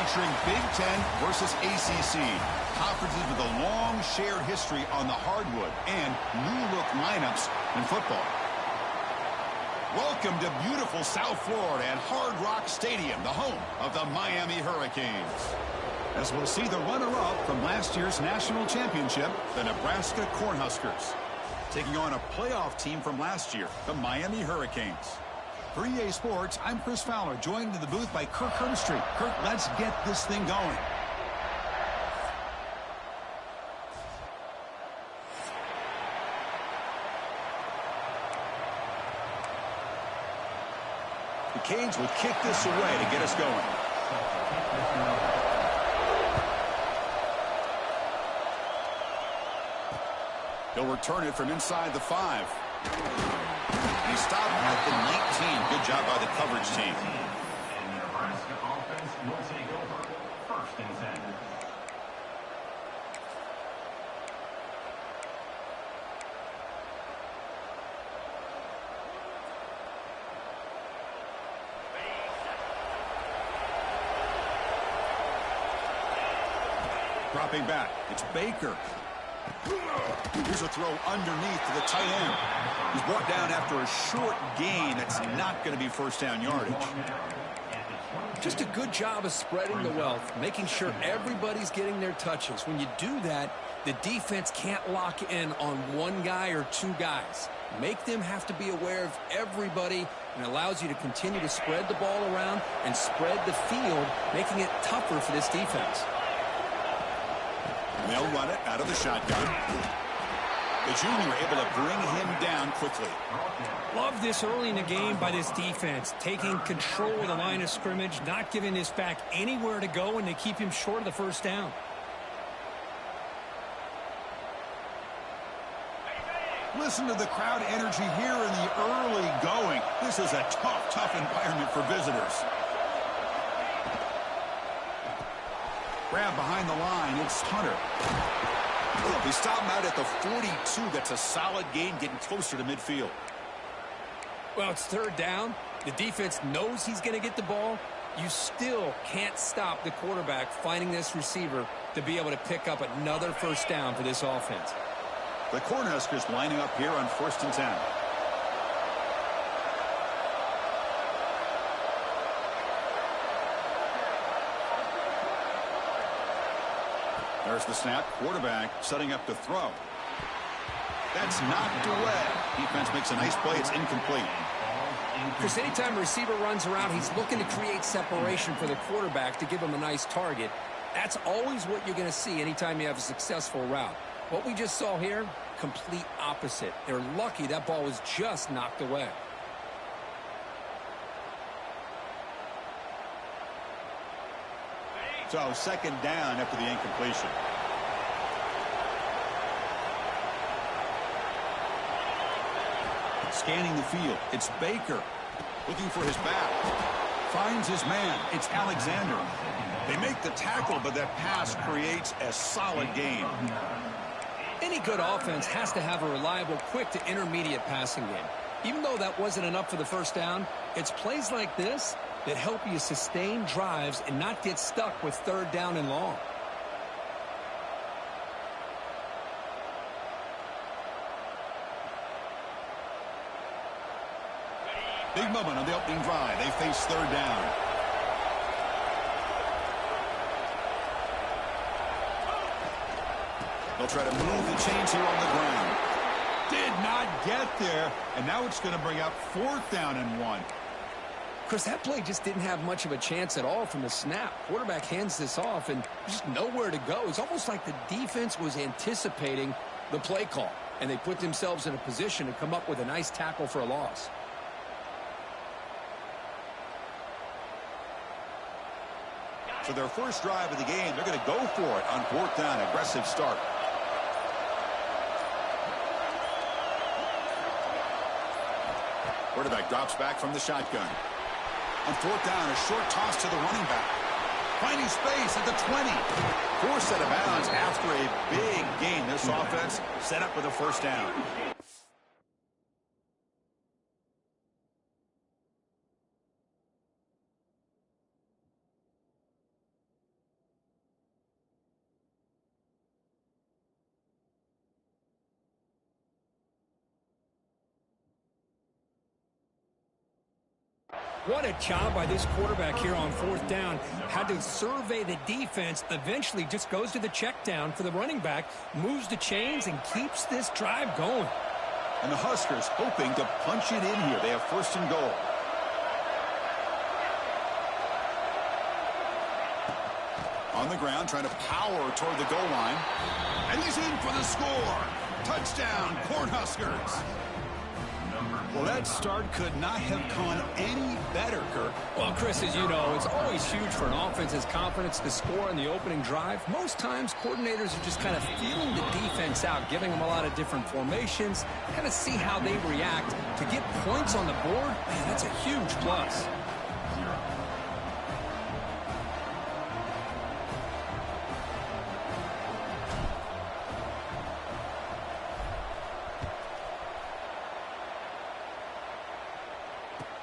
featuring Big Ten versus ACC. Conferences with a long shared history on the hardwood and new-look lineups in football. Welcome to beautiful South Florida at Hard Rock Stadium, the home of the Miami Hurricanes. As we'll see the runner-up from last year's national championship, the Nebraska Cornhuskers, taking on a playoff team from last year, the Miami Hurricanes. For EA Sports, I'm Chris Fowler, joined in the booth by Kirk Herbstreit. Kirk, let's get this thing going. The Canes will kick this away to get us going. He'll return it from inside the 5. He stopped at the 19. Good job by the coverage team. And the Nebraska offense will take over. 1st and 10. Dropping back. It's Baker. Here's a throw underneath to the tight end. He's brought down after a short gain. That's not going to be first down yardage. Just a good job of spreading the wealth, making sure everybody's getting their touches. When you do that, the defense can't lock in on one guy or two guys. Make them have to be aware of everybody, and allows you to continue to spread the ball around and spread the field, making it tougher for this defense. They'll run it out of the shotgun. The junior able to bring him down quickly. Love this early in the game by this defense, taking control of the line of scrimmage, not giving this back anywhere to go, and they keep him short of the first down. Listen to the crowd energy here in the early going. This is a tough environment for visitors. Grab behind the line. It's Hunter. They stop him out at the 42. That's a solid gain, getting closer to midfield. Well, it's 3rd down. The defense knows he's going to get the ball. You still can't stop the quarterback finding this receiver to be able to pick up another first down for this offense. The Cornhuskers lining up here on 1st and 10. There's the snap. Quarterback setting up to throw. That's knocked away. Defense makes a nice play. It's incomplete. Because anytime a receiver runs around, he's looking to create separation for the quarterback to give him a nice target. That's always what you're going to see anytime you have a successful route. What we just saw here, complete opposite. They're lucky that ball was just knocked away. So 2nd down after the incompletion. Scanning the field. It's Baker. Looking for his back. Finds his man. It's Alexander. They make the tackle, but that pass creates a solid gain. Any good offense has to have a reliable, quick to intermediate passing game. Even though that wasn't enough for the first down, it's plays like this that help you sustain drives and not get stuck with 3rd down and long. Big moment on the opening drive. They face 3rd down. They'll try to move the chains here on the ground. Did not get there, and now it's going to bring up 4th down and 1. Chris, that play just didn't have much of a chance at all from the snap. Quarterback hands this off, and just nowhere to go. It's almost like the defense was anticipating the play call, and they put themselves in a position to come up with a nice tackle for a loss. So their first drive of the game, they're going to go for it on 4th down. Aggressive start. Quarterback drops back from the shotgun. On 4th down, a short toss to the running back. Finding space at the 20. Forced out of bounds after a big gain. This offense set up with a first down. What a job by this quarterback here on fourth down. Had to survey the defense, eventually just goes to the check down for the running back, moves the chains, and keeps this drive going. And the Huskers hoping to punch it in here. They have first and goal. On the ground, trying to power toward the goal line. And he's in for the score. Touchdown, Cornhuskers. Well, that start could not have gone any better, Kirk. Well, Chris, as you know, it's always huge for an offense's confidence to score in the opening drive. Most times, coordinators are just kind of feeling the defense out, giving them a lot of different formations, kind of see how they react. To get points on the board, man, that's a huge plus.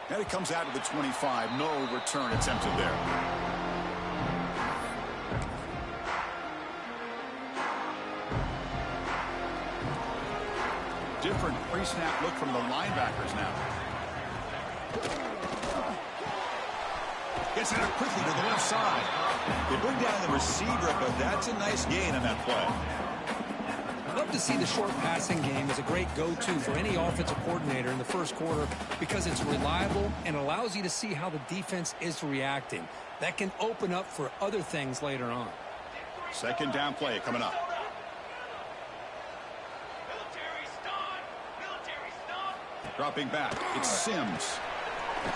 And it comes out to the 25. No return attempted there. Different pre-snap look from the linebackers now. Gets it out quickly to the left side. They bring down the receiver, but that's a nice gain on that play. I'd love to see the short passing game as a great go-to for any offensive coordinator in the first quarter because it's reliable and allows you to see how the defense is reacting. That can open up for other things later on. Second down play coming up. Dropping back, it's Sims.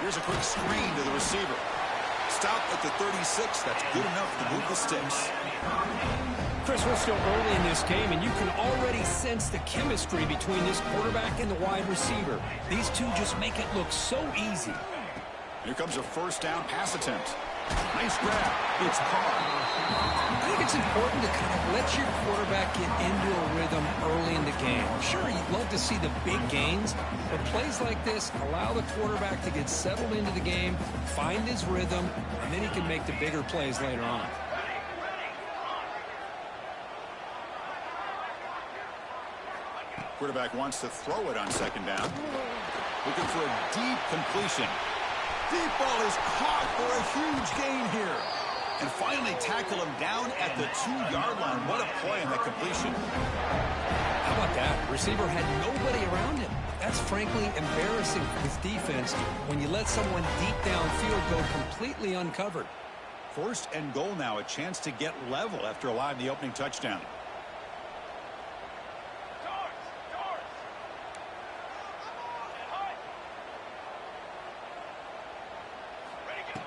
Here's a quick screen to the receiver. Stop at the 36. That's good enough to move the sticks. Chris, we're still early in this game, and you can already sense the chemistry between this quarterback and the wide receiver. These two just make it look so easy. Here comes a first down pass attempt. Nice grab. It's Carr. I think it's important to kind of let your quarterback get into a rhythm early in the game. Sure, you'd love to see the big gains, but plays like this allow the quarterback to get settled into the game, find his rhythm, and then he can make the bigger plays later on. Quarterback wants to throw it on second down. Looking for a deep completion. Deep ball is caught for a huge gain here. And finally tackle him down at the 2-yard line. What a play on that completion. How about that? Receiver had nobody around him. That's frankly embarrassing for his defense when you let someone deep downfield go completely uncovered. First and goal now. A chance to get level after allowing the opening touchdown.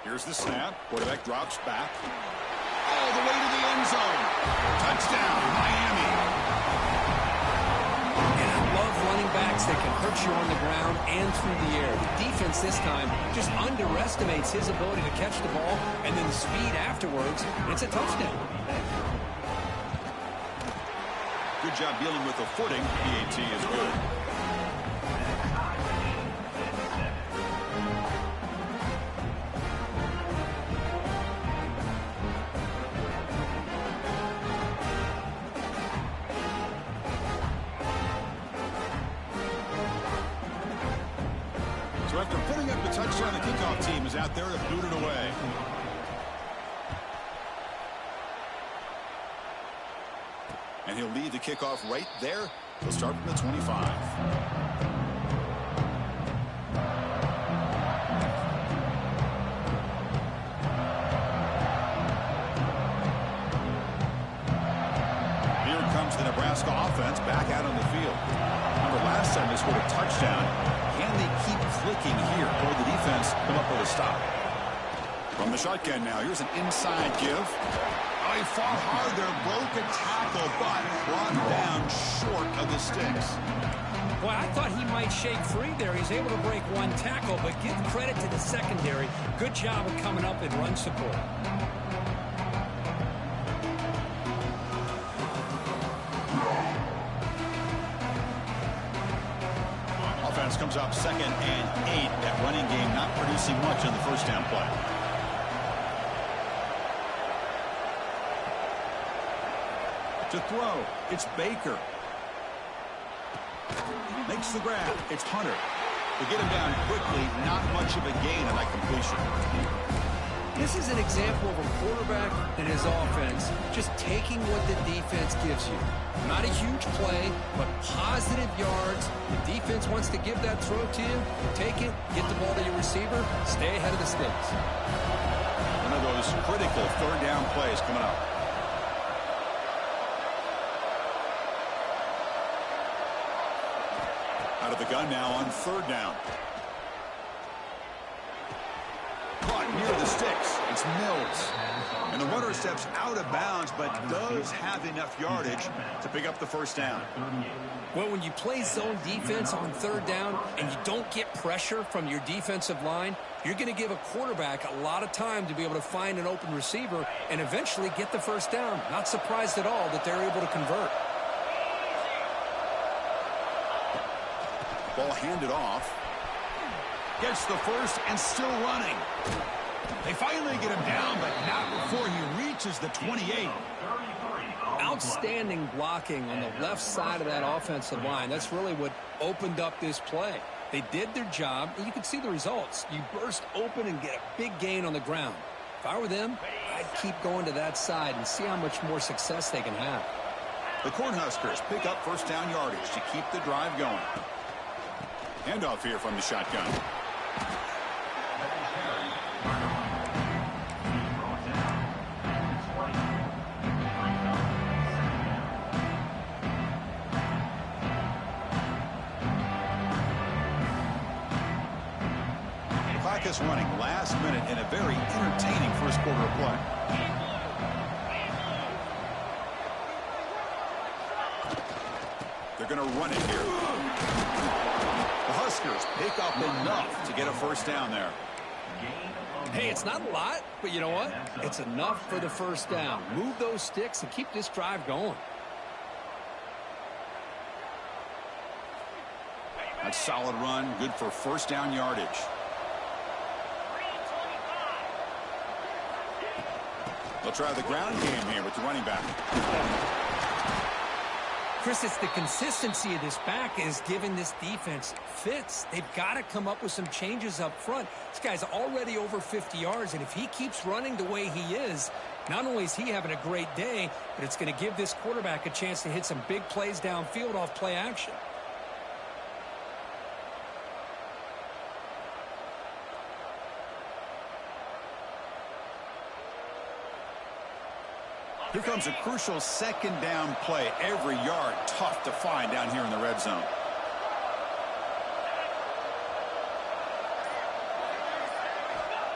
Here's the snap. Quarterback drops back. All the way to the end zone. Touchdown, Miami. And I love running backs that can hurt you on the ground and through the air. The defense this time just underestimates his ability to catch the ball, and then the speed afterwards, it's a touchdown. Good job dealing with the footing. PAT is good. So after putting up the touchdown, the kickoff team is out there to boot it away. And he'll lead the kickoff right there. He'll start from the 25. Here comes the Nebraska offense back out on the field. Remember, last time they scored a touchdown. Can they keep clicking here, or the defense come up with a stop? From the shotgun now, here's an inside give. Oh, he fought hard there, broke a tackle, but brought down short of the sticks. Well, I thought he might shake free there. He's able to break one tackle, but give credit to the secondary. Good job of coming up and run support. Offense comes up 2nd and 8. That running game not producing much on the first down play. To throw, it's Baker. Makes the grab. It's Hunter. To get him down quickly, not much of a gain on that completion. This is an example of a quarterback and his offense just taking what the defense gives you. Not a huge play, but positive yards. The defense wants to give that throw to you. Take it, get the ball to your receiver, stay ahead of the sticks. One of those critical third down plays coming up. Out of the gun now on third down. Caught near the sticks. It's Mills. And the runner steps out of bounds, but does have enough yardage to pick up the first down. Well, when you play zone defense on third down and you don't get pressure from your defensive line, you're going to give a quarterback a lot of time to be able to find an open receiver and eventually get the first down. Not surprised at all that they're able to convert. Ball handed off. Gets the first and still running. They finally get him down, but not before he reaches the 28. Outstanding blocking on the left side of that offensive line. That's really what opened up this play. They did their job, and you can see the results. You burst open and get a big gain on the ground. If I were them, I'd keep going to that side and see how much more success they can have. The Cornhuskers pick up first down yardage to keep the drive going. Handoff here from the shotgun. Clock is running last minute in a very entertaining first quarter of play. They're going to run it here. The Huskers pick up enough to get a first down there. Hey, it's not a lot, but you know what? It's enough for the first down. Move those sticks and keep this drive going. That's a solid run, good for first down yardage. They'll try the ground game here with the running back. Chris, it's the consistency of this back is giving this defense fits. They've got to come up with some changes up front. This guy's already over 50 yards, and if he keeps running the way he is, not only is he having a great day, but it's going to give this quarterback a chance to hit some big plays downfield off play action. Here comes a crucial second down play. Every yard tough to find down here in the red zone.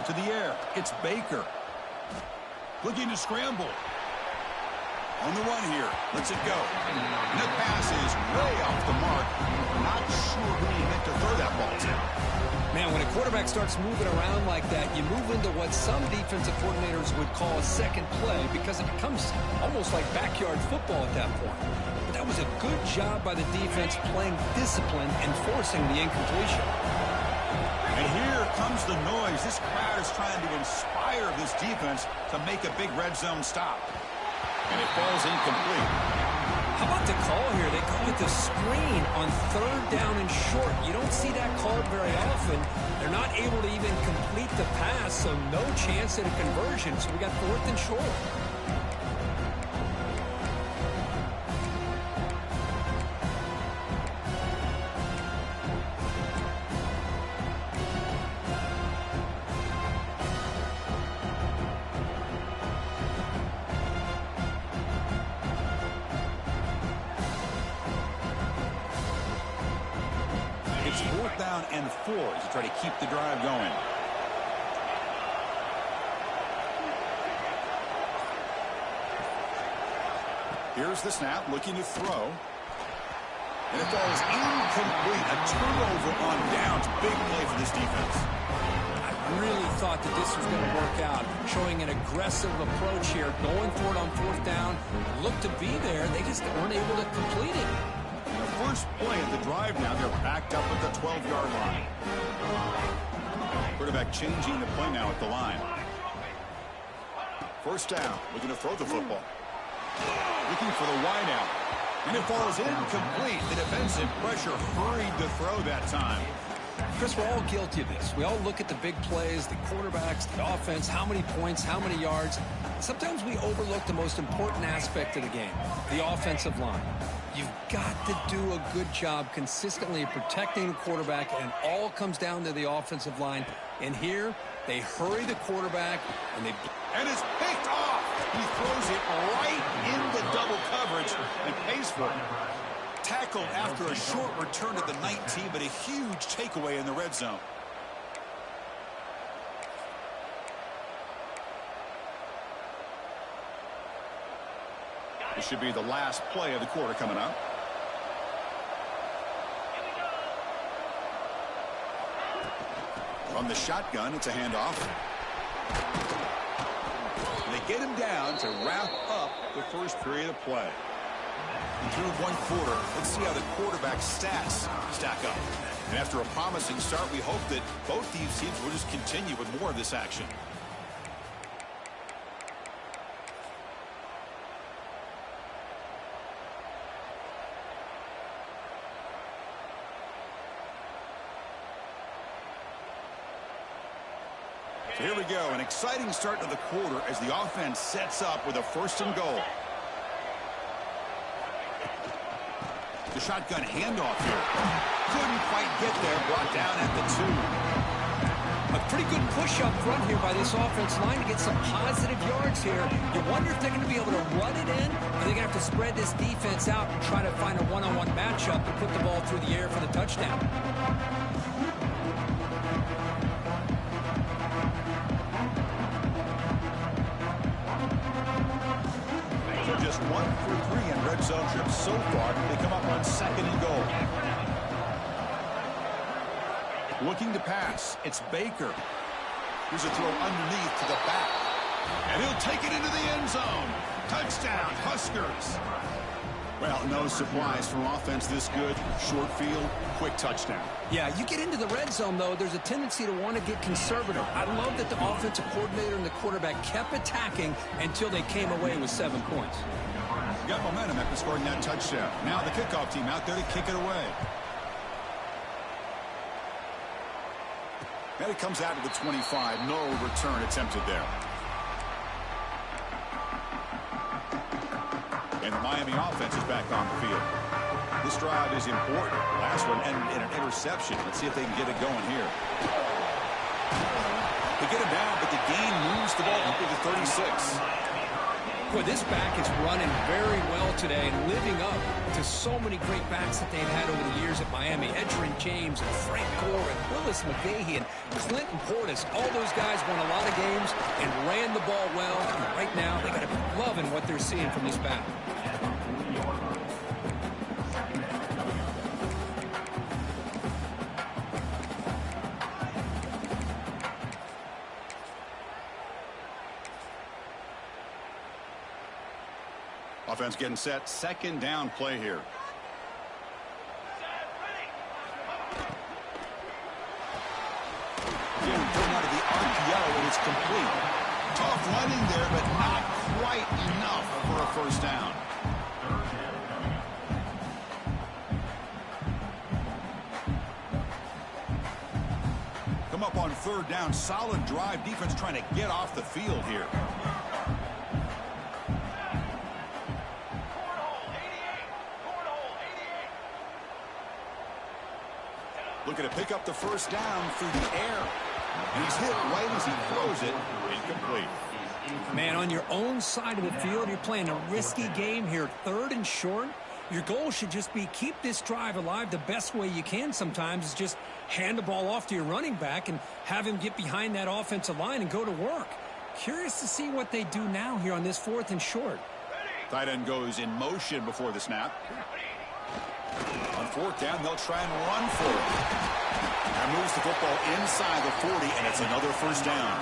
To the air, it's Baker. Looking to scramble. On the run here, lets it go. And that pass is way off the mark. Not sure who he meant to throw that ball to. Man, when a quarterback starts moving around like that, you move into what some defensive coordinators would call a second play because it becomes almost like backyard football at that point. But that was a good job by the defense playing discipline and forcing the incompletion. And here comes the noise. This crowd is trying to inspire this defense to make a big red zone stop. And it falls incomplete. How about the call here? They call it the screen on third down and short. You don't see that called very often. They're not able to even complete the pass, so no chance at a conversion. So we got fourth and short. It's fourth down and 4 to try to keep the drive going. Here's the snap, looking to throw. And it falls incomplete. A turnover on downs. Big play for this defense. I really thought that this was going to work out. Showing an aggressive approach here. Going for it on fourth down. Looked to be there. They just weren't able to complete it. The first play of the drive now, they're backed up at the 12-yard line. Quarterback changing the play now at the line. First down, looking to throw the football. Looking for the wideout. And it falls incomplete. The defensive pressure hurried to throw that time. Chris, we're all guilty of this. We all look at the big plays, the quarterbacks, the offense, how many points, how many yards. Sometimes we overlook the most important aspect of the game, the offensive line. You've got to do a good job consistently protecting the quarterback, and it all comes down to the offensive line. And here, they hurry the quarterback, and they... And it's picked off. He throws it right into double coverage and pays for it. Tackled after a short return to the 19, but a huge takeaway in the red zone. This should be the last play of the quarter coming up. From the shotgun, it's a handoff. They get him down to wrap up the first period of play. And through one quarter, let's see how the quarterback's stats stack up. And after a promising start, we hope that both these teams will just continue with more of this action. So here we go, an exciting start to the quarter as the offense sets up with a 1st and goal. The shotgun handoff here. Couldn't quite get there, brought down at the 2. A pretty good push up front here by this offense line to get some positive yards here. You wonder if they're going to be able to run it in, or they're going to have to spread this defense out and try to find a one-on-one matchup and put the ball through the air for the touchdown. So just 1 for 3 in red zone trips so far. They come up on 2nd and goal. Looking to pass. It's Baker. Here's a throw underneath to the back. And he'll take it into the end zone. Touchdown, Huskers. Well, no surprise from offense this good. Short field, quick touchdown. Yeah, you get into the red zone, though, there's a tendency to want to get conservative. I love that the offensive coordinator and the quarterback kept attacking until they came away with 7 points. Got momentum after scoring that touchdown. Now the kickoff team out there to kick it away. And it comes out to the 25. No return attempted there. And the Miami offense is back on the field. This drive is important. Last one ended in an interception. Let's see if they can get it going here. They get him down, but the gain moves the ball up to the 36. Boy, this back is running very well today and living up to so many great backs that they've had over the years at Miami. Edgerrin James and Frank Gore and Willis McGahee and Clinton Portis. All those guys won a lot of games and ran the ball well. And right now, they got to be loving what they're seeing from this back. Offense getting set. 2nd down play here. Getting thrown out of the RPO, and it's complete. Tough running there, but not quite enough for a 1st down. Come up on 3rd down. Solid drive. Defense trying to get off the field here. Looking to pick up the 1st down through the air. And he's hit right as he throws it. Incomplete. Man, on your own side of the field, you're playing a risky game here. 3rd and short. Your goal should just be keep this drive alive the best way you can sometimes is just hand the ball off to your running back and have him get behind that offensive line and go to work. Curious to see what they do now here on this 4th and short. Tight end goes in motion before the snap. On 4th down, they'll try and run for it. That moves the football inside the 40, and it's another 1st down.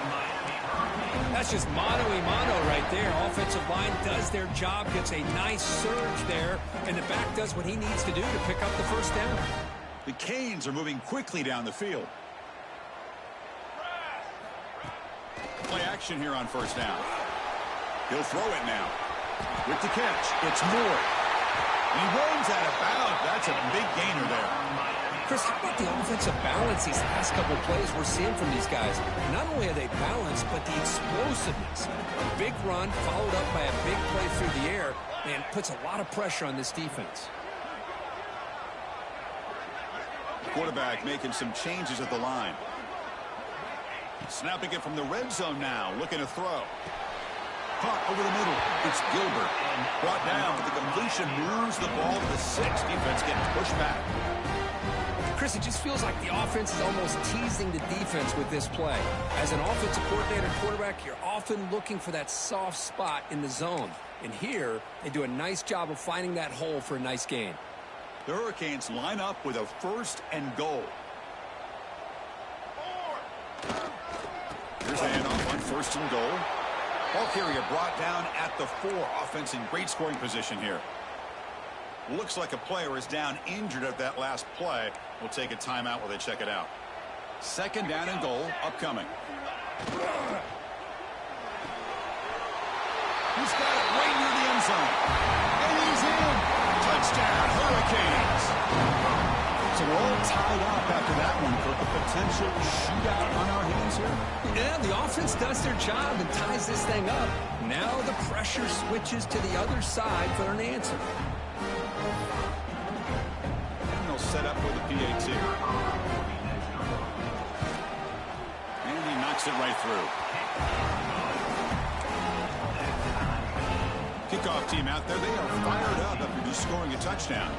That's just mano-a-mano right there. Offensive line does their job, gets a nice surge there, and the back does what he needs to do to pick up the 1st down. The Canes are moving quickly down the field. Play action here on 1st down. He'll throw it now. With the catch, it's Moore. He runs out of bounds. That's a big gainer there. Chris, how about the offensive balance these last couple plays we're seeing from these guys? Not only are they balanced, but the explosiveness. A big run followed up by a big play through the air, and puts a lot of pressure on this defense. Quarterback making some changes at the line. Snapping it from the red zone now, looking to throw. Caught over the middle. It's Gilbert. Brought down, but the completion moves the ball to the 6. Defense getting pushed back. Chris, it just feels like the offense is almost teasing the defense with this play. As an offensive coordinator quarterback, you're often looking for that soft spot in the zone. And here, they do a nice job of finding that hole for a nice gain. The Hurricanes line up with a 1st and goal. Here's a handoff on 1st and goal. Ball carrier brought down at the 4. Offense in great scoring position here. Looks like a player is down injured at that last play. We'll take a timeout while they check it out. 2nd down and goal upcoming. He's got it right near the end zone. And he's in. Touchdown, Hurricanes. So we're all tied up after that one, Kirk. A potential shootout on our hands here. Yeah, the offense does their job and ties this thing up. Now the pressure switches to the other side for an answer. And they'll set up with the PAT. And he knocks it right through. Kickoff team out there. They are fired up after just scoring a touchdown.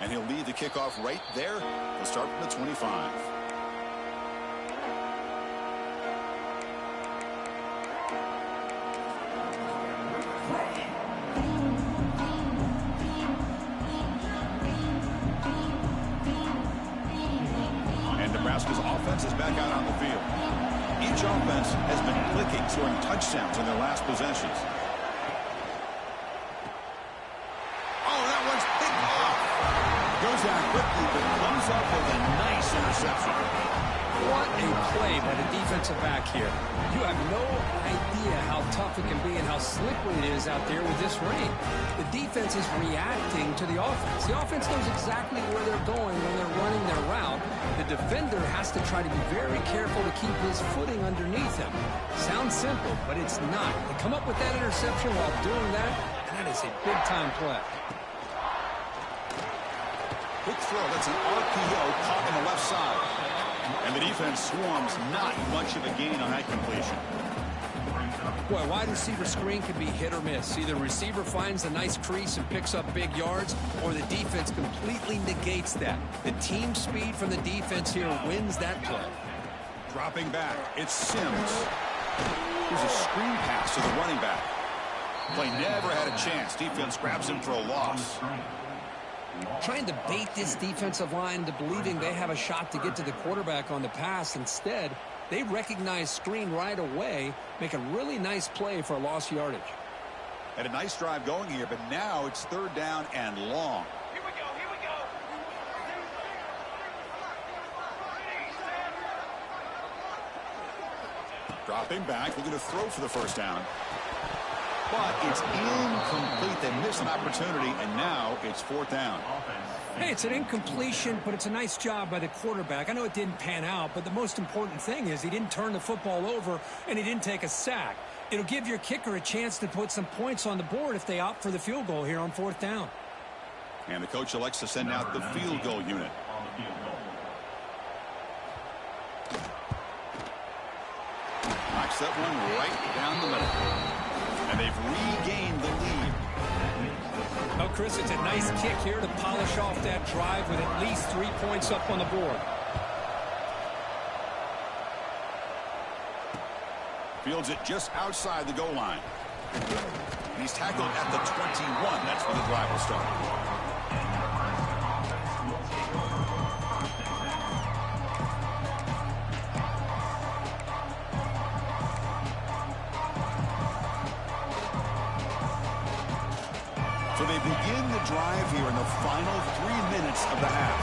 And he'll lead the kickoff right there. He'll start from the 25. And Nebraska's offense is back out on the field. Each offense has been clicking, scoring touchdowns in their last possessions. Oh, that one's picked off. Goes down quickly, but comes up with a nice interception. What a play by the defensive back here. You have no idea how tough it can be and how slippery it is out there with this rain. The defense is reacting to the offense. The offense knows exactly where they're going when they're running their route. The defender has to try to be very careful to keep his footing underneath him. Sounds simple, but it's not. They come up with that interception while doing that, and that is a big-time play. Quick throw. That's an RPO caught on the left side. And the defense swarms, not much of a gain on that completion. Boy, wide receiver screen can be hit or miss. Either the receiver finds a nice crease and picks up big yards, or the defense completely negates that. The team speed from the defense here wins that play. Dropping back, it's Sims. Here's a screen pass to the running back. Play never had a chance. Defense grabs him for a loss. Trying to bait this defensive line into believing they have a shot to get to the quarterback on the pass. Instead, they recognize screen right away, make a really nice play for a lost yardage. Had a nice drive going here, but now it's 3rd down and long. Here we go, here we go. Dropping back, looking to throw for the 1st down. But it's incomplete. They miss an opportunity, and now it's 4th down. Hey, it's an incompletion, but it's a nice job by the quarterback. I know it didn't pan out, but the most important thing is he didn't turn the football over, and he didn't take a sack. It'll give your kicker a chance to put some points on the board if they opt for the field goal here on 4th down. And the coach elects to send out the field goal unit. Knocks that one right down the middle. And they've regained the lead. Oh, Chris, it's a nice kick here to polish off that drive with at least 3 points up on the board. Fields it just outside the goal line. And he's tackled at the 21. That's where the drive will start. So they begin the drive here in the final 3 minutes of the half.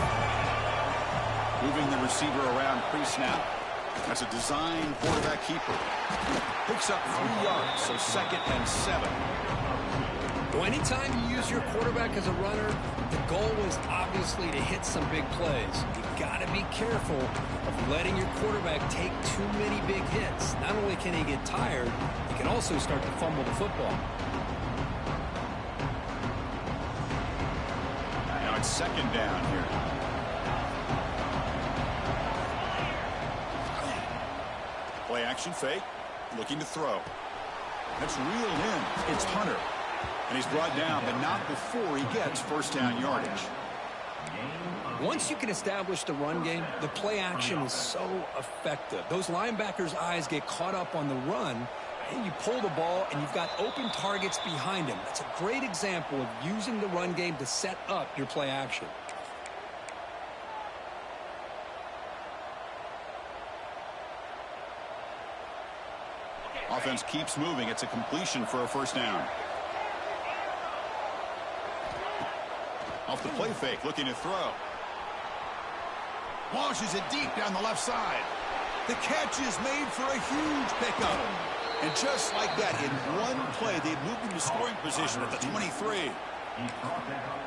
Moving the receiver around pre-snap. That's a design quarterback keeper. Picks up 3 yards, so 2nd and 7. Well, anytime you use your quarterback as a runner, the goal is obviously to hit some big plays. You've got to be careful of letting your quarterback take too many big hits. Not only can he get tired, he can also start to fumble the football. Now it's second down here. Play action fake, looking to throw. That's reeled in. It's Hunter. And he's brought down, but not before he gets first down yardage. Once you can establish the run game, the play action is so effective. Those linebackers' eyes get caught up on the run, and you pull the ball, and you've got open targets behind him. That's a great example of using the run game to set up your play action. Offense keeps moving. It's a completion for a first down. Off the play fake, looking to throw. Launches it deep down the left side. The catch is made for a huge pickup. And just like that, in one play, they've moved into scoring position at the 23.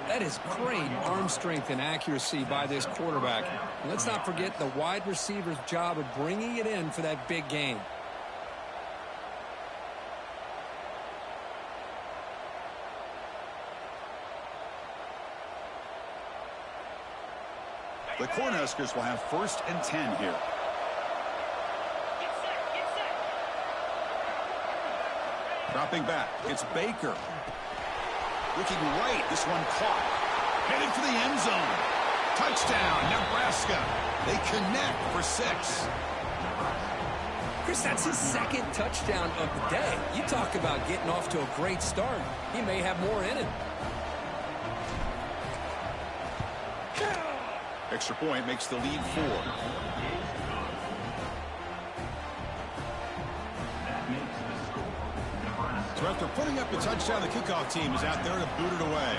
That is great arm strength and accuracy by this quarterback. And let's not forget the wide receiver's job of bringing it in for that big gain. The Cornhuskers will have first and 10 here. Dropping back, it's Baker. Looking right, this one caught. Headed for the end zone. Touchdown, Nebraska. They connect for 6. Chris, that's his second touchdown of the day. You talk about getting off to a great start. He may have more in him. Extra point makes the lead 4. So after putting up the touchdown, the kickoff team is out there to boot it away.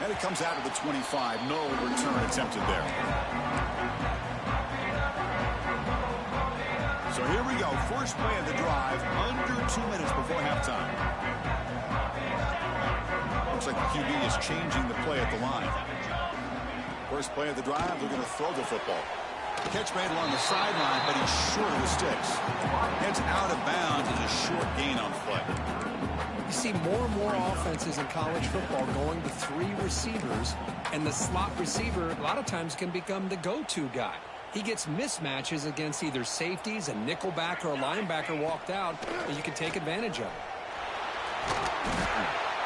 And it comes out of the 25. No return attempted there. So here we go. First play of the drive, under 2 minutes before halftime. Looks like the QB is changing the play at the line. First play of the drive, they're going to throw the football. Catch made along the sideline, but he's short of the sticks. Heads out of bounds as a short gain on the play. You see more and more offenses in college football going to 3 receivers, and the slot receiver a lot of times can become the go-to guy. He gets mismatches against either safeties, a nickelback, or a linebacker walked out that you can take advantage of.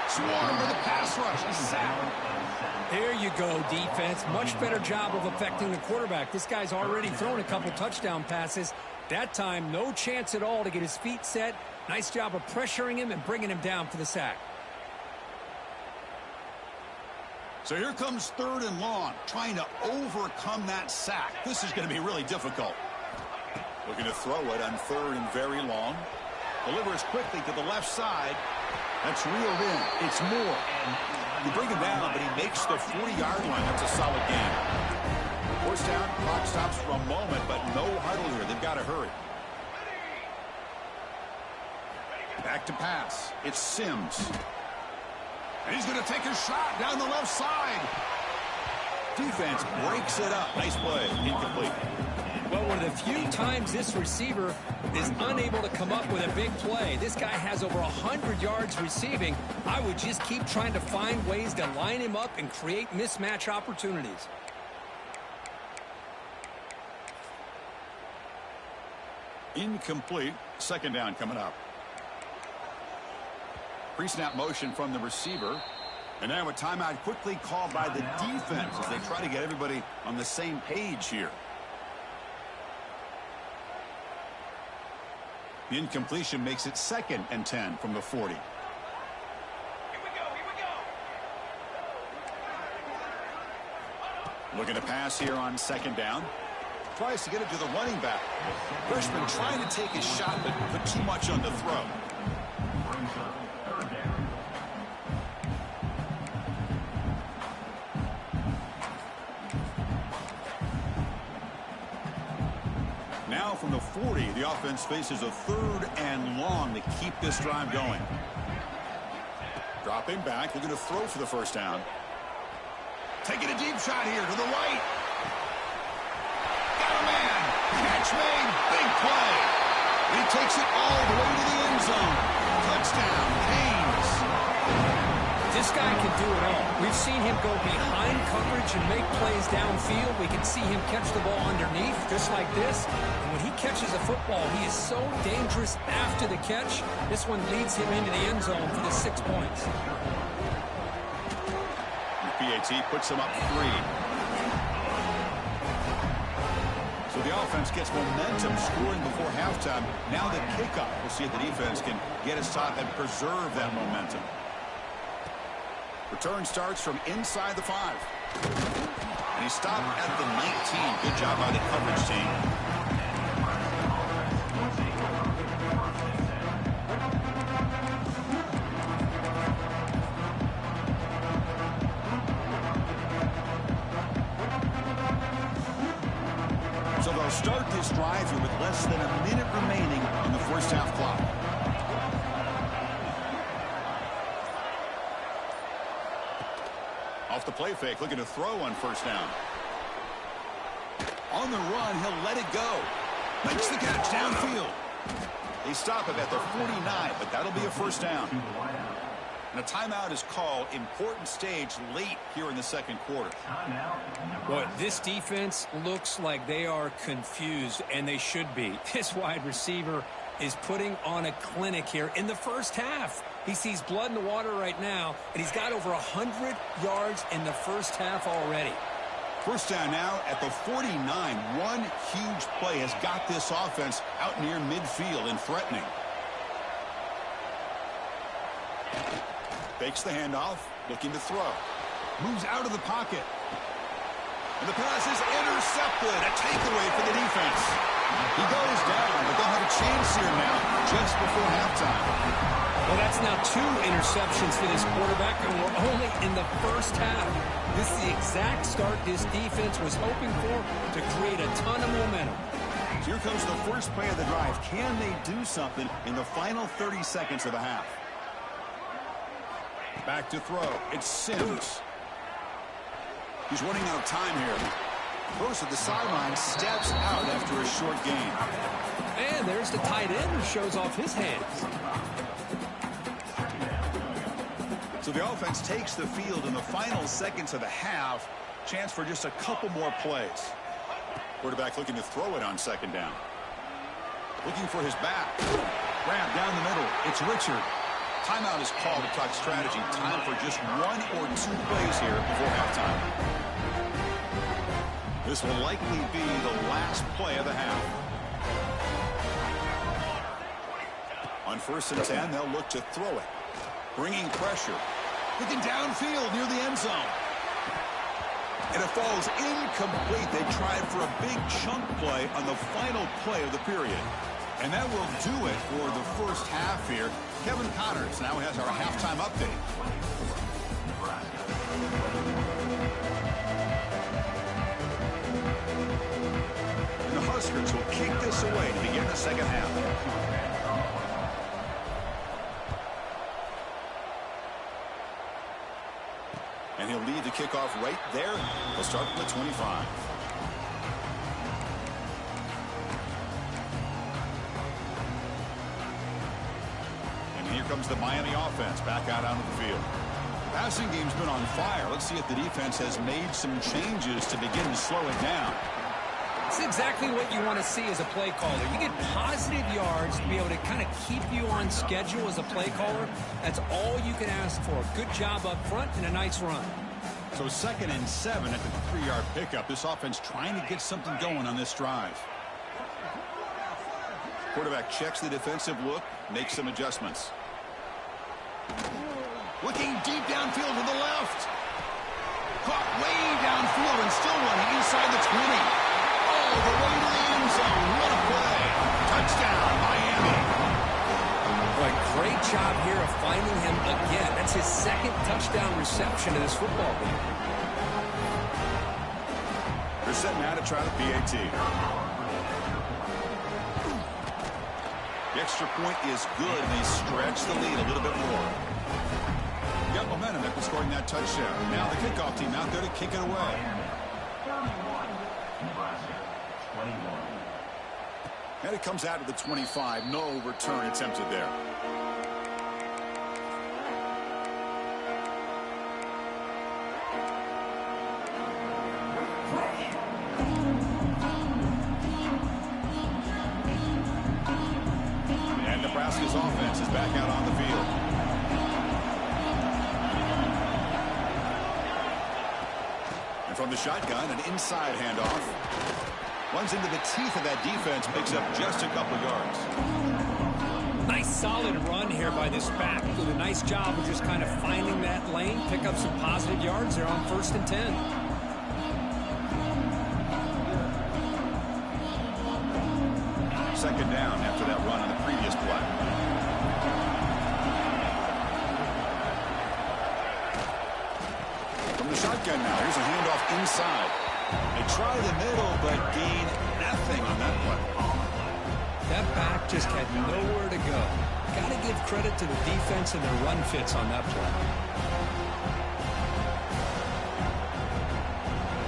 Swarm with a pass rush. A sack. There you go, defense. Much better job of affecting the quarterback. This guy's already thrown a couple touchdown passes. That time, no chance at all to get his feet set. Nice job of pressuring him and bringing him down for the sack. So here comes 3rd and long, trying to overcome that sack. This is going to be really difficult. Looking to throw it on 3rd and very long. Delivers quickly to the left side. That's reeled in. It's Moore. You bring him down, but he makes the 40-yard line. That's a solid game. First down, clock stops for a moment, but no huddle here. They've got to hurry. Back to pass. It's Sims. And he's going to take a shot down the left side. Defense breaks it up. Nice play. Incomplete. Well, one of the few times this receiver is unable to come up with a big play. This guy has over 100 yards receiving. I would just keep trying to find ways to line him up and create mismatch opportunities. Incomplete. Second down coming up. Pre-snap motion from the receiver. And now a timeout quickly called by the defense as they try to get everybody on the same page here. The incompletion makes it 2nd and 10 from the 40. Here we go. Looking to pass here on 2nd down. Tries to get it to the running back. Freshman trying to take his shot, but put too much on the throw. Now from the 40, the offense faces a 3rd and long to keep this drive going. Dropping back, looking to throw for the first down. Taking a deep shot here to the right. Got a man. Catch made. Big play. He takes it all the way to the end zone. Touchdown, Canes. This guy can do it all. We've seen him go behind coverage and make plays downfield. We can see him catch the ball underneath, just like this. And when he catches a football, he is so dangerous after the catch. This one leads him into the end zone for the 6 points. PAT puts him up 3. So the offense gets momentum scoring before halftime. Now the kickoff. We'll see if the defense can get a stop and preserve that momentum. Return starts from inside the 5. And he stopped at the 19. Good job by the coverage team. So they'll start this drive here with less than a minute remaining on the first half clock. Off the play fake, looking to throw on first down. On the run, he'll let it go. Makes the catch downfield. They stop him at the 49, but that'll be a first down. And a timeout is called. Important stage late here in the second quarter. Boy, this defense looks like they are confused, and they should be. This wide receiver is putting on a clinic here in the first half. He sees blood in the water right now, and he's got over 100 yards in the first half already. First down now at the 49. One huge play has got this offense out near midfield and threatening. Fakes the handoff, looking to throw. Moves out of the pocket. And the pass is intercepted. A takeaway for the defense. He goes down, but they'll have a chance here now just before halftime. Well, that's now 2 interceptions for this quarterback, and we're only in the first half. This is the exact start this defense was hoping for to create a ton of momentum. Here comes the first play of the drive. Can they do something in the final 30 seconds of the half? Back to throw. It's Sims. He's running out of time here. Throws at the sideline, steps out after a short gain. And there's the tight end who shows off his hands. So the offense takes the field in the final seconds of the half. Chance for just a couple more plays. Quarterback looking to throw it on second down. Looking for his back. Grab down the middle. It's Richard. Timeout is called to talk strategy. Time for just 1 or 2 plays here before halftime. This will likely be the last play of the half. On first and 10, they'll look to throw it. Bringing pressure. Looking downfield near the end zone. And it falls incomplete. They tried for a big chunk play on the final play of the period. And that will do it for the first half here. Kevin Connors now has our halftime update. And the Huskers will kick this away to begin the second half. And he'll lead the kickoff right there. He'll start from the 25. And here comes the Miami offense back out onto the field. The passing game's been on fire. Let's see if the defense has made some changes to begin to slow it down. It's exactly what you want to see as a play caller. You get positive yards to be able to kind of keep you on schedule as a play caller. That's all you can ask for. Good job up front and a nice run. So 2nd and 7 at the 3-yard pickup. This offense trying to get something going on this drive. Quarterback checks the defensive look, makes some adjustments. Looking deep downfield to the left. Caught way downfield and still running inside the 20. All the way to the end zone. What a play. Touchdown, Miami. Boy, great job here of finding him again. That's his 2nd touchdown reception in this football game. They're set now to try the PAT. The extra point is good, and they stretch the lead a little bit more. Got momentum after scoring that touchdown. Now the kickoff team out there to kick it away. 31, Nebraska 21. And it comes out to the 25. No return attempted there. And Nebraska's offense is back out on the field. From the shotgun, an inside handoff. Runs into the teeth of that defense, picks up just a couple yards. Nice solid run here by this back. Did a nice job of just kind of finding that lane, pick up some positive yards there on 1st and 10. Second down after that run on the previous play. From the shotgun now, here's a handoff inside. They try the middle, but gain nothing on that play. That back just had nowhere to go. Got to give credit to the defense and their run fits on that play.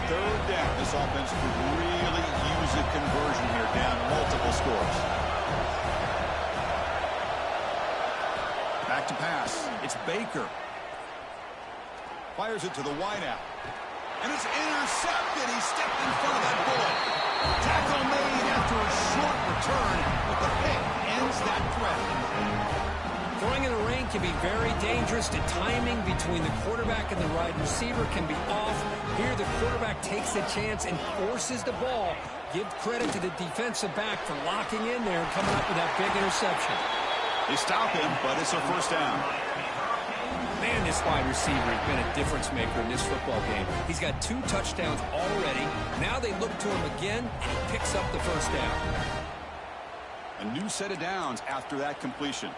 Third down. This offense could really use a conversion here, down multiple scores. Back to pass. It's Baker. Fires it to the wideout. And it's intercepted. He stepped in front of that bullet. Tackle made after a short return, but the pick ends that threat. Throwing in the rain can be very dangerous. The timing between the quarterback and the wide receiver can be off. Here the quarterback takes the chance and forces the ball. Give credit to the defensive back for locking in there and coming up with that big interception. They stop him, but it's a first down. Man, this wide receiver has been a difference maker in this football game. He's got 2 touchdowns already. Now they look to him again, and he picks up the first down. A new set of downs after that completion.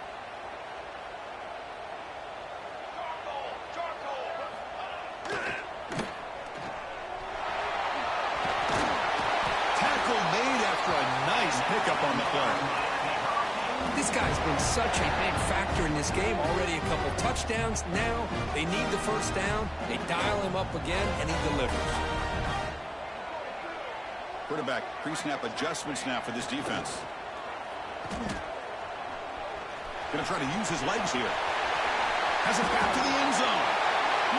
Tackle made after a nice pickup on the play. This guy's been such a big factor in this game. Already a couple touchdowns. Now they need the first down. They dial him up again, and he delivers. Quarterback pre-snap adjustments now for this defense. Going to try to use his legs here. Has it back to the end zone.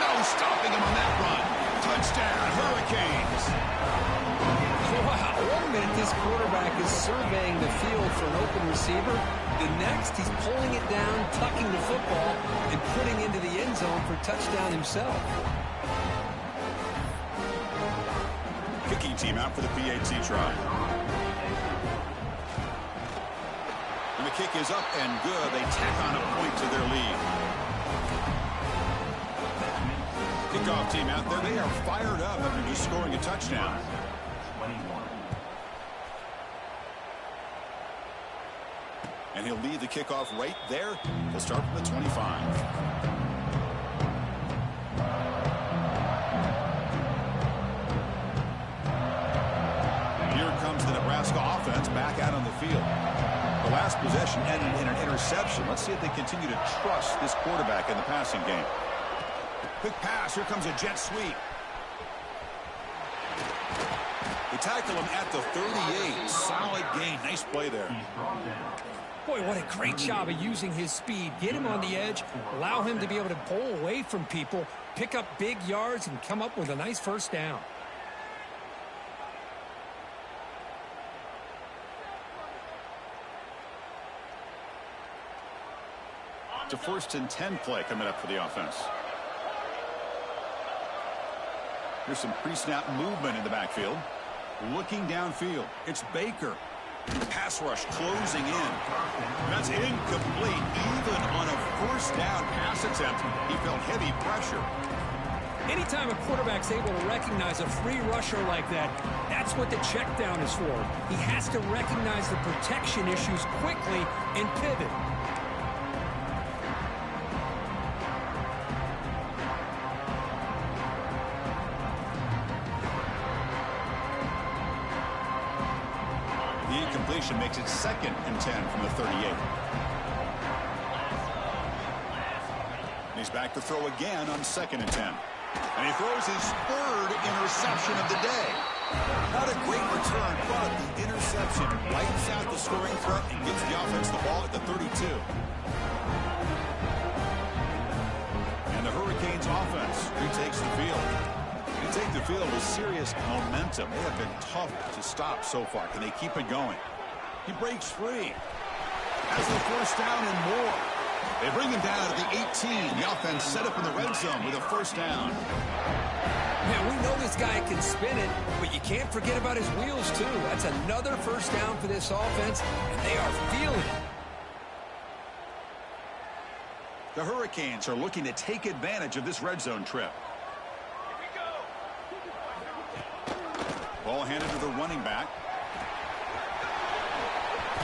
No stopping him on that run. Touchdown, Hurricanes. Wow, 1 minute this quarterback is surveying the field for an open receiver. The next, he's pulling it down, tucking the football, and putting into the end zone for touchdown himself. Kicking team out for the PAT try. And the kick is up and good. They tack on a point to their lead. Kickoff team out there. They are fired up after just scoring a touchdown. 21. And he'll lead the kickoff right there. He'll start from the 25. Here comes the Nebraska offense back out on the field. The last possession ended in an interception. Let's see if they continue to trust this quarterback in the passing game. Quick pass. Here comes a jet sweep. They tackle him at the 38. Solid gain. Nice play there. He's brought down. Boy, what a great job of using his speed. Get him on the edge, allow him to be able to pull away from people, pick up big yards, and come up with a nice first down. It's a 1st and 10 play coming up for the offense. There's some pre-snap movement in the backfield. Looking downfield, it's Baker. Pass rush closing in. That's incomplete. Even on a first down pass attempt, he felt heavy pressure. Anytime a quarterback's able to recognize a free rusher like that, that's what the check down is for. He has to recognize the protection issues quickly and pivot. completion makes it 2nd and 10 from the 38. He's back to throw again on 2nd and 10. And he throws his 3rd interception of the day. Not a great return, but the interception wipes out the scoring threat and gives the offense the ball at the 32. And the Hurricanes offense retakes the field. They take the field with serious momentum. They have been tough to stop so far. Can they keep it going? He breaks free. Has the 1st down and more. They bring him down to the 18. The offense set up in the red zone with a 1st down. Man, we know this guy can spin it, but you can't forget about his wheels, too. That's another 1st down for this offense, and they are feeling it. The Hurricanes are looking to take advantage of this red zone trip. Ball handed to the running back.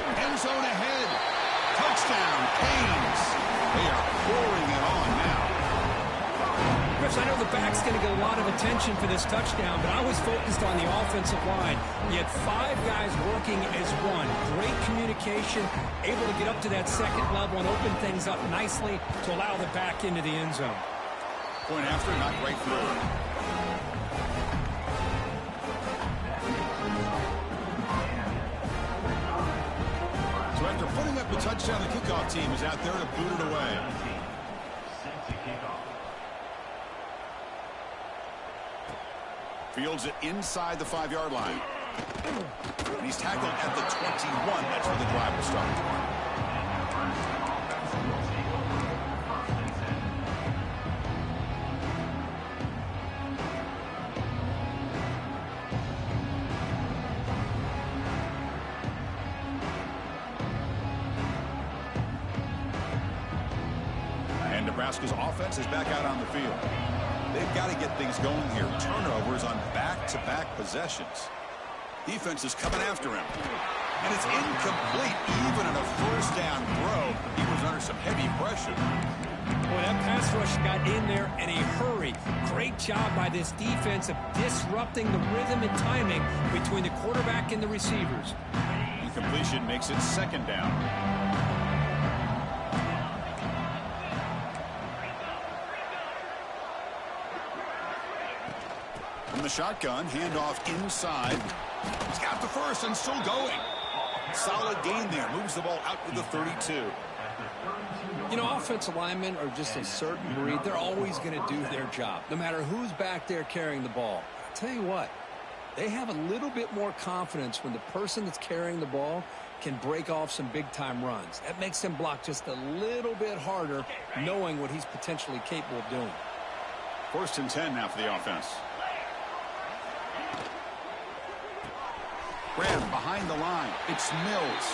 End zone ahead. Touchdown, Canes. They are pouring it on now. Chris, I know the back's going to get a lot of attention for this touchdown, but I was focused on the offensive line. You had 5 guys working as one. Great communication, able to get up to that 2nd level and open things up nicely to allow the back into the end zone. Point after, not right through. So after putting up the touchdown, the kickoff team is out there to boot it away. Fields it inside the 5-yard line. And he's tackled at the 21. That's where the drive will start. And Nebraska's offense is back out on the field. They've got to get things going here. Turnovers on back-to-back possessions. Defense is coming after him. And it's incomplete. Even in a 1st down throw, he was under some heavy pressure. Boy, that pass rush got in there in a hurry. Great job by this defense of disrupting the rhythm and timing between the quarterback and the receivers. Incompletion makes it 2nd down. From the shotgun, handoff inside. He's got the 1st and still going. Solid gain there. Moves the ball out to the 32. You know, offensive linemen are just a certain breed. They're always going to do their job, no matter who's back there carrying the ball. I'll tell you what, they have a little bit more confidence when the person that's carrying the ball can break off some big-time runs. That makes them block just a little bit harder, knowing what he's potentially capable of doing. 1st and 10 now for the offense. Graham behind the line. It's Mills.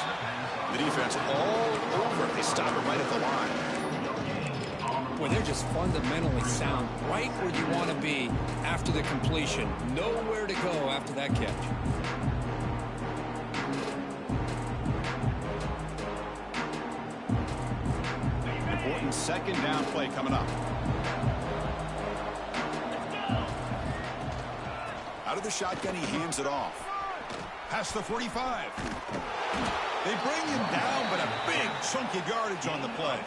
The defense all over. They stop it right at the line. Boy, they're just fundamentally sound, right where you want to be after the completion. Nowhere to go after that catch. Important 2nd down play coming up. Out of the shotgun, he hands it off. Past the 45. They bring him down, but a big chunky yardage on the play.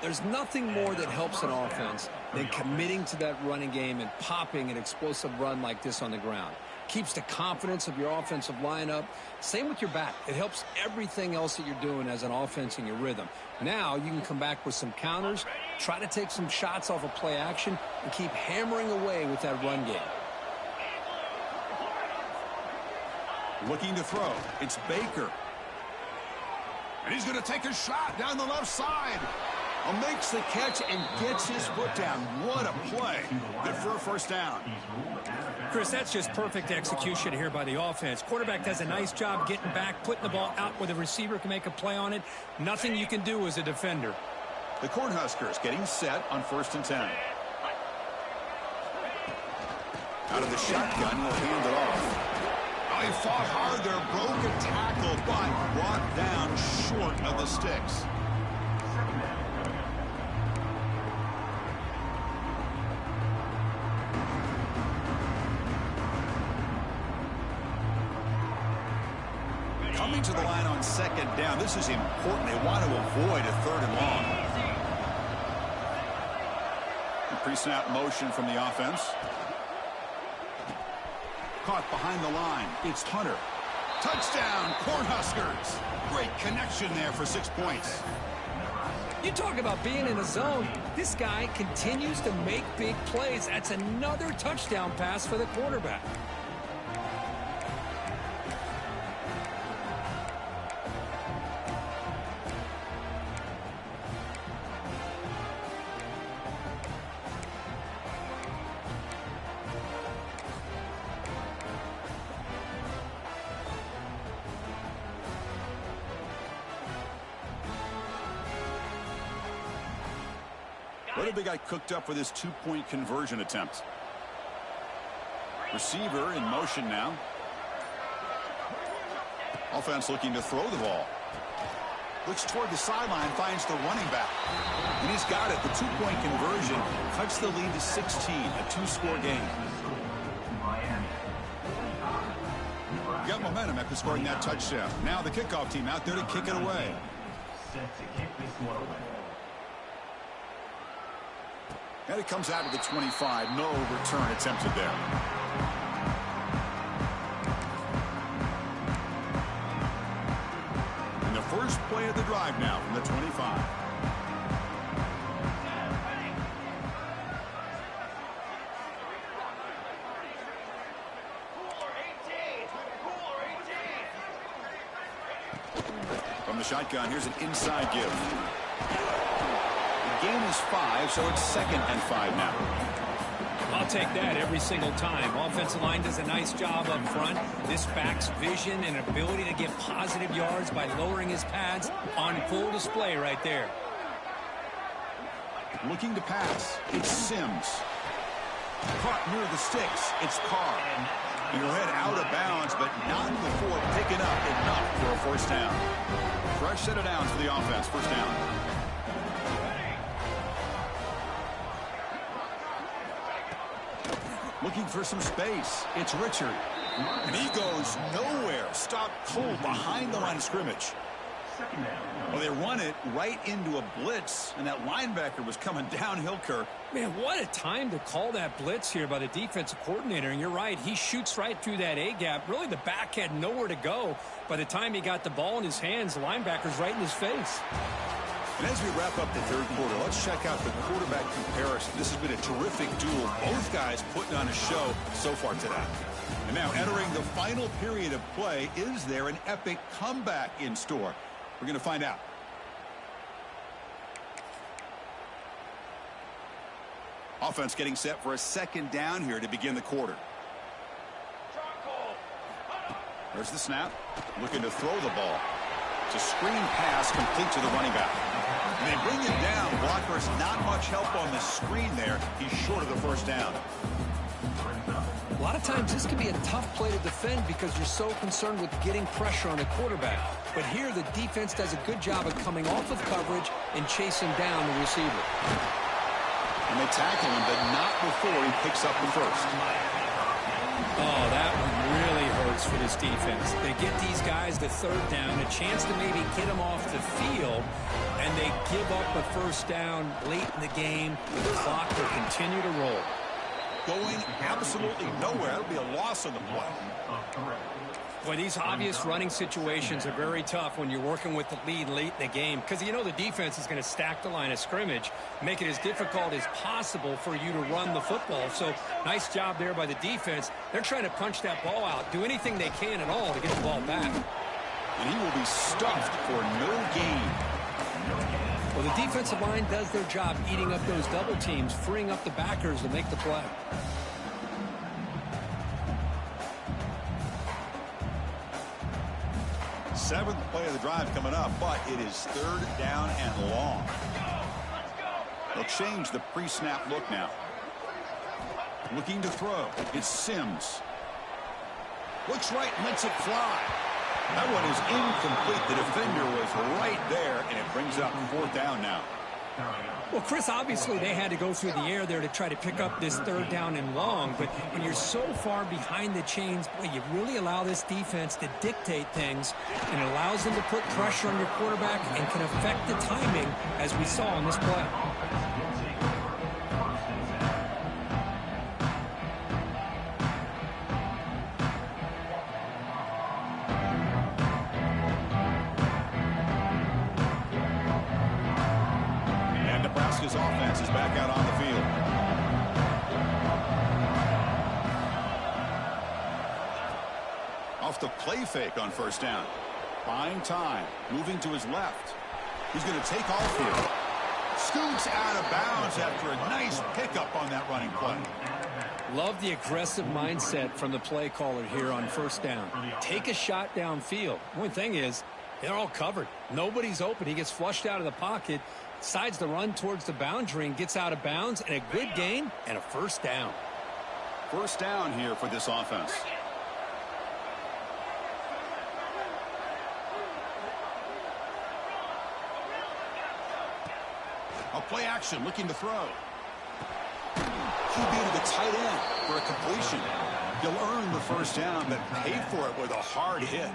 There's nothing more that helps an offense than committing to that running game and popping an explosive run like this on the ground. Keeps the confidence of your offensive lineup. Same with your back. It helps everything else that you're doing as an offense in your rhythm. Now you can come back with some counters, try to take some shots off of play action, and keep hammering away with that run game. Looking to throw. It's Baker. And he's going to take a shot down the left side. Makes the catch and gets his foot down. What a play. Good for a 1st down. Chris, that's just perfect execution here by the offense. Quarterback does a nice job getting back, putting the ball out where the receiver can make a play on it. Nothing you can do as a defender. The Cornhuskers getting set on 1st and 10. Out of the shotgun, he'll hand it off. Oh, he fought hard there, broke a tackle, but brought down short of the sticks. Coming to the line on second down. This is important. They want to avoid a 3rd and long. Pre-snap motion from the offense. Caught behind the line. It's Hunter. Touchdown, Cornhuskers. Great connection there for 6 points. You talk about being in a zone. This guy continues to make big plays. That's another touchdown pass for the quarterback. What have they got cooked up for this 2-point conversion attempt? Receiver in motion now. Offense looking to throw the ball. Looks toward the sideline, finds the running back. And he's got it. The 2-point conversion cuts the lead to 16, a 2-score game. Got momentum after scoring that touchdown. Now the kickoff team out there to kick it away. Set to kick this one away. And it comes out of the 25. No return attempted there. And the first play of the drive now from the 25. From the shotgun, here's an inside give. Gain is 5, so it's 2nd and 5 now. I'll take that every single time. Offensive line does a nice job up front. This back's vision and ability to get positive yards by lowering his pads on full display right there. Looking to pass. It's Sims. Caught near the sticks. It's Carr. He'll head out of bounds, but not before picking up enough for a first down. Fresh set of downs for the offense. First down. Looking for some space. It's Richard. And he goes nowhere. Stopped cold behind the line of scrimmage. Well, they run it right into a blitz, and that linebacker was coming downhill, Kirk. Man, what a time to call that blitz here by the defensive coordinator. And you're right, he shoots right through that A-gap. Really, the back had nowhere to go. By the time he got the ball in his hands, the linebacker's right in his face. And as we wrap up the 3rd quarter, let's check out the quarterback comparison. This has been a terrific duel. Both guys putting on a show so far today. And now entering the final period of play, is there an epic comeback in store? We're going to find out. Offense getting set for a 2nd down here to begin the quarter. There's the snap. Looking to throw the ball. It's a screen pass complete to the running back. And they bring him down. Blocker's not much help on the screen there. He's short of the first down. A lot of times this can be a tough play to defend because you're so concerned with getting pressure on the quarterback. But here the defense does a good job of coming off of coverage and chasing down the receiver. And they tackle him, but not before he picks up the first. Oh, that one really hurts for this defense. They get these guys the 3rd down, a chance to maybe get them off the field, and they give up a first down late in the game. The clock will continue to roll. Going absolutely nowhere. That'll be a loss on the play. Boy, these obvious running situations are very tough when you're working with the lead late in the game because you know the defense is going to stack the line of scrimmage, make it as difficult as possible for you to run the football. So nice job there by the defense. They're trying to punch that ball out, do anything they can at all to get the ball back. And he will be stuffed for no gain. Well, the defensive line does their job eating up those double teams, freeing up the backers to make the play. Seventh play of the drive coming up, but it is 3rd down and long. They'll change the pre-snap look now. Looking to throw. It's Sims. Looks right, lets it fly. That one is incomplete. The defender was right there, and it brings up 4th down now. Well, Chris, obviously they had to go through the air there to try to pick up this third down and long, but when you're so far behind the chains, boy, you really allow this defense to dictate things, and it allows them to put pressure on your quarterback and can affect the timing, as we saw in this play. Nebraska's offense is back out on the field. Off the play fake on first down. Buying time. Moving to his left. He's going to take off here. Scoots out of bounds after a nice pickup on that running play. Love the aggressive mindset from the play caller here on first down. Take a shot downfield. One thing is, they're all covered. Nobody's open. He gets flushed out of the pocket, decides to run towards the boundary and gets out of bounds, and a good gain and a first down. First down here for this offense. A play action looking to throw. QB to the tight end for a completion. He'll earn the first down, but paid for it with a hard hit.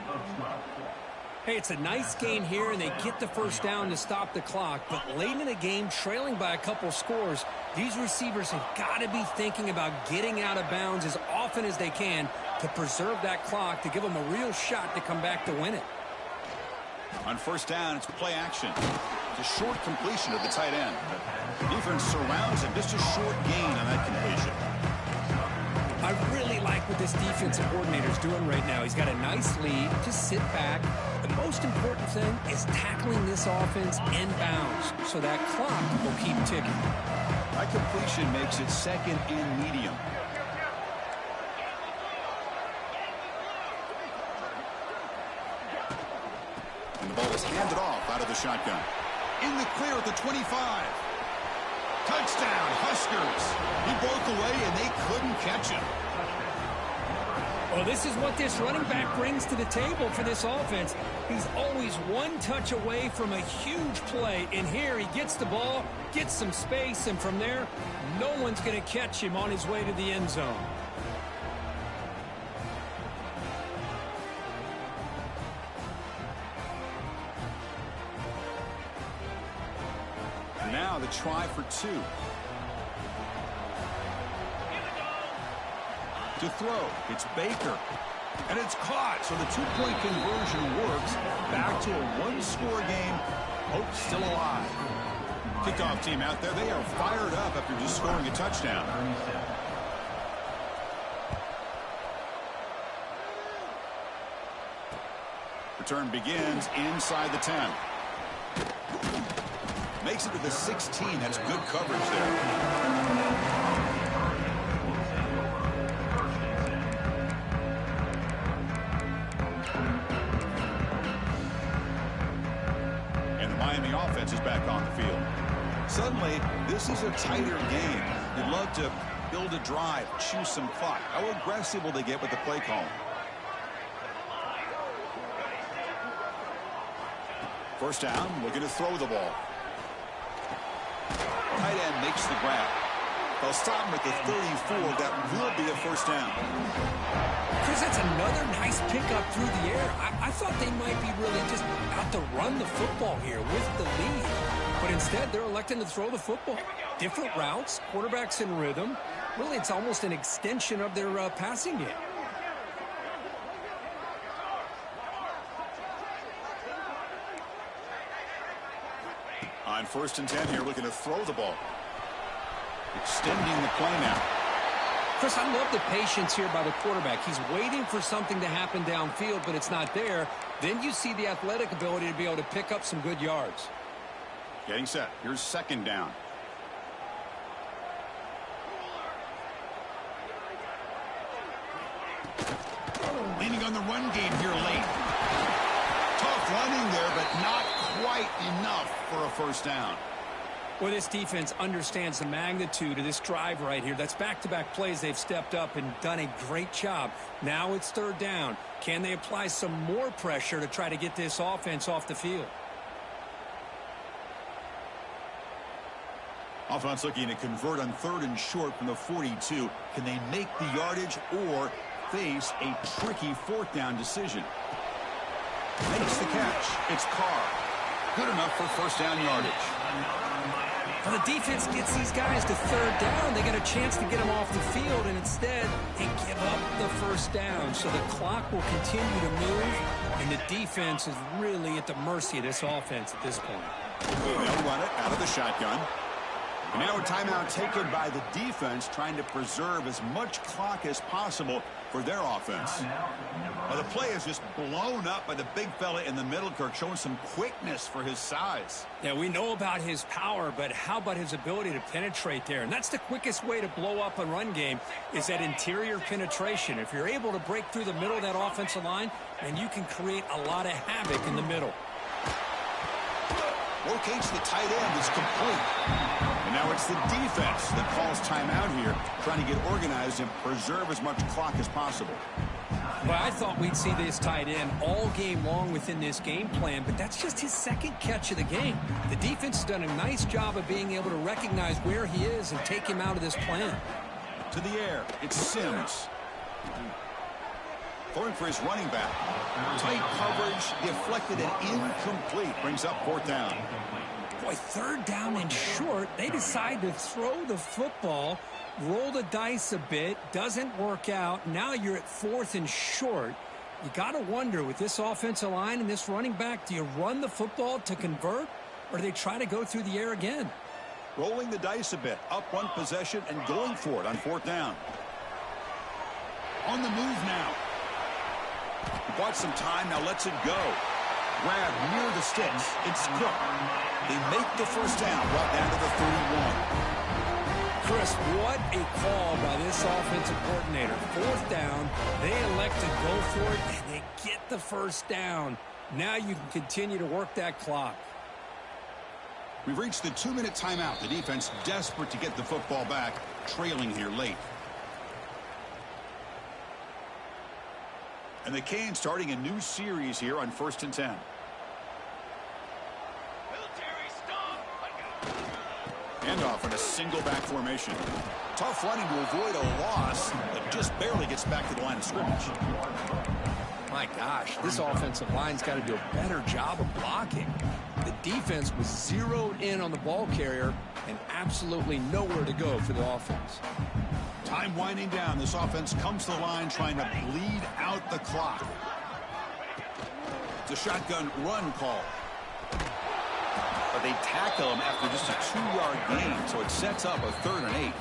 Hey, it's a nice gain here, and they get the first down to stop the clock. But late in the game, trailing by a couple scores, these receivers have got to be thinking about getting out of bounds as often as they can to preserve that clock, to give them a real shot to come back to win it. On first down, it's play action. It's a short completion of the tight end. Defense surrounds him. Just a short gain on that completion. I really like what this defensive coordinator is doing right now. He's got a nice lead. Just sit back. The most important thing is tackling this offense inbounds so that clock will keep ticking. That completion makes it second and medium. And the ball is handed off out of the shotgun. In the clear at the 25. Touchdown, Huskers. He broke away, and they couldn't catch him. Well, this is what this running back brings to the table for this offense. He's always one touch away from a huge play. And here he gets the ball, gets some space, and from there, no one's going to catch him on his way to the end zone. Now the try for two. To throw, it's Baker. And it's caught, so the two-point conversion works. Back to a one-score game. Hope still alive. Kickoff team out there, they are fired up after just scoring a touchdown. Return begins inside the 10. Makes it to the 16. That's good coverage there. Miami offense is back on the field. Suddenly, this is a tighter game. You'd love to build a drive, choose some clock. How aggressive will they get with the play call? First down, looking to throw the ball. Tight end makes the grab. They'll stop him at the 34. That will be a first down. Chris, that's another nice pickup through the air. I thought they might be really just out to run the football here with the lead. But instead, they're electing to throw the football. Different routes, quarterbacks in rhythm. Really, it's almost an extension of their passing game. On first and 10 here, looking to throw the ball. Extending the play now. Chris, I love the patience here by the quarterback. He's waiting for something to happen downfield, but it's not there. Then you see the athletic ability to be able to pick up some good yards. Getting set. Here's second down. Leaning on the run game here late. Tough running there, but not quite enough for a first down. Well, this defense understands the magnitude of this drive right here. That's back-to-back plays. They've stepped up and done a great job. Now it's third down. Can they apply some more pressure to try to get this offense off the field? Offense looking to convert on 3rd and short from the 42. Can they make the yardage or face a tricky 4th down decision? Makes the catch. It's Carr. Good enough for 1st down yardage. Well, the defense gets these guys to 3rd down. They got a chance to get them off the field, and instead they give up the 1st down. So the clock will continue to move, and the defense is really at the mercy of this offense at this point. They'll run it out of the shotgun. And now a timeout taken by the defense, trying to preserve as much clock as possible for their offense. Well, the play is just blown up by the big fella in the middle, Kirk, showing some quickness for his size. Yeah, we know about his power, but how about his ability to penetrate there? And that's the quickest way to blow up a run game, is that interior penetration. If you're able to break through the middle of that offensive line, then you can create a lot of havoc in the middle. Locates the tight end. It's complete. And now it's the defense that calls timeout here, trying to get organized and preserve as much clock as possible. Well, I thought we'd see this tight end all game long within this game plan, but that's just his 2nd catch of the game. The defense has done a nice job of being able to recognize where he is and take him out of this plan. To the air, it's Sims. Throwing for his running back. Tight coverage, deflected and incomplete. Brings up 4th down. Boy, 3rd down and short. They decide to throw the football, roll the dice a bit, doesn't work out. Now you're at 4th and short. You got to wonder, with this offensive line and this running back, do you run the football to convert, or do they try to go through the air again? Rolling the dice a bit. Up one possession and going for it on 4th down. On the move now. He bought some time, now lets it go. Grab near the sticks. It's Cook. They make the 1st down, brought down to the 31. Chris, what a call by this offensive coordinator. 4th down, they elect to go for it, and they get the 1st down. Now you can continue to work that clock. We've reached the 2-minute timeout. The defense desperate to get the football back, trailing here late. And the Canes starting a new series here on 1st and 10. Handoff in a single back formation. Tough running to avoid a loss, but just barely gets back to the line of scrimmage. My gosh, this offensive line's got to do a better job of blocking. The defense was zeroed in on the ball carrier and absolutely nowhere to go for the offense. Time winding down. This offense comes to the line trying to bleed out the clock. It's a shotgun run call. But they tackle him after just a 2-yard gain, so it sets up a 3rd and 8.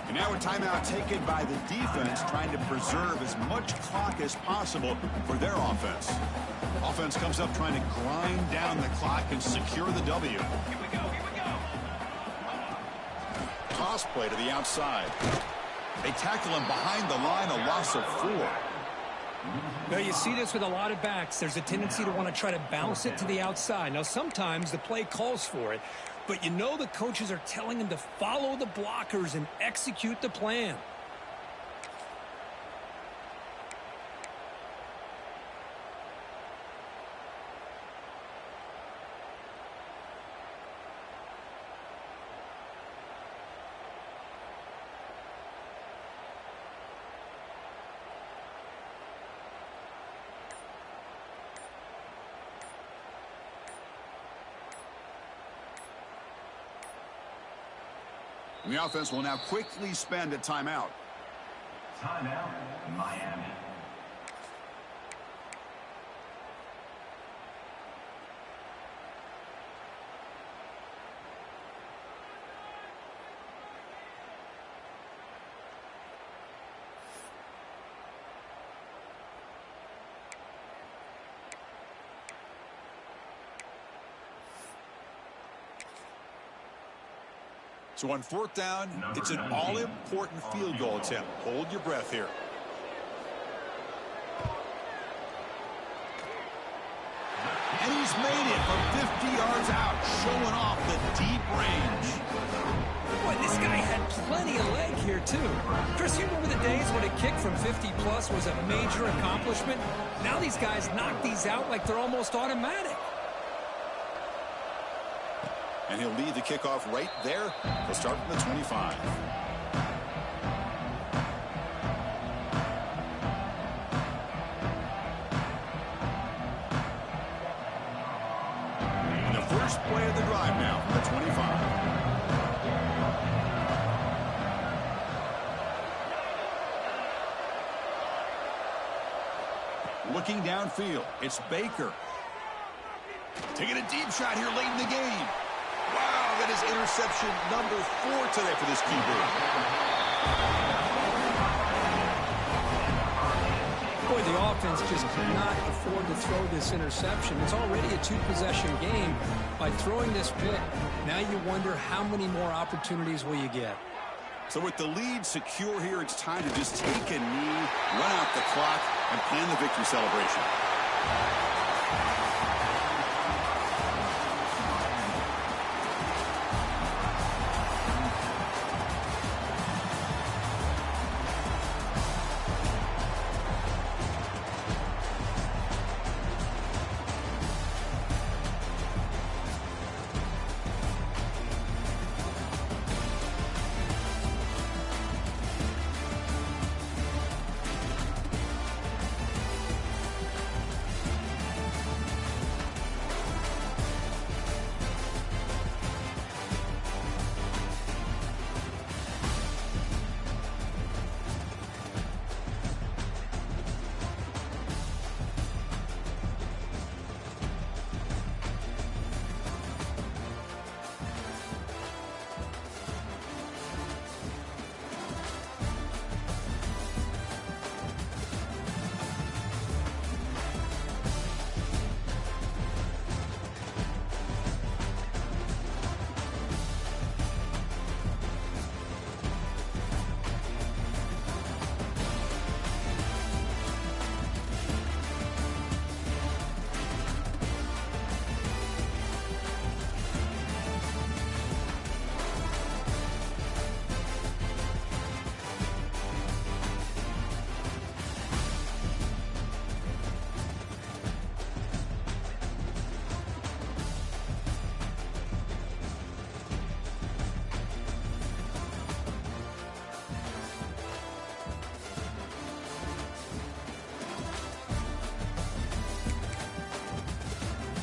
And now a timeout taken by the defense, trying to preserve as much clock as possible for their offense. Offense comes up trying to grind down the clock and secure the W. Here we go. Toss play to the outside. They tackle him behind the line, a loss of 4. Now, you see this with a lot of backs. There's a tendency to want to try to bounce it to the outside. Now, sometimes the play calls for it, but you know the coaches are telling them to follow the blockers and execute the plan. And the offense will now quickly spend a timeout. Timeout, Miami. So on 4th down, it's an all-important field goal attempt. Hold your breath here. And he's made it from 50 yards out, showing off the deep range. Boy, this guy had plenty of leg here, too. Chris, you remember the days when a kick from 50-plus was a major accomplishment? Now these guys knock these out like they're almost automatic. And he'll lead the kickoff right there. He'll start from the 25. And the first play of the drive now from the 25. Looking downfield, it's Baker. Taking a deep shot here late in the game. Wow, that is interception number 4 today for this QB. Boy, the offense just cannot afford to throw this interception. It's already a 2-possession game. By throwing this pick, now you wonder how many more opportunities will you get. So with the lead secure here, it's time to just take a knee, run out the clock, and plan the victory celebration.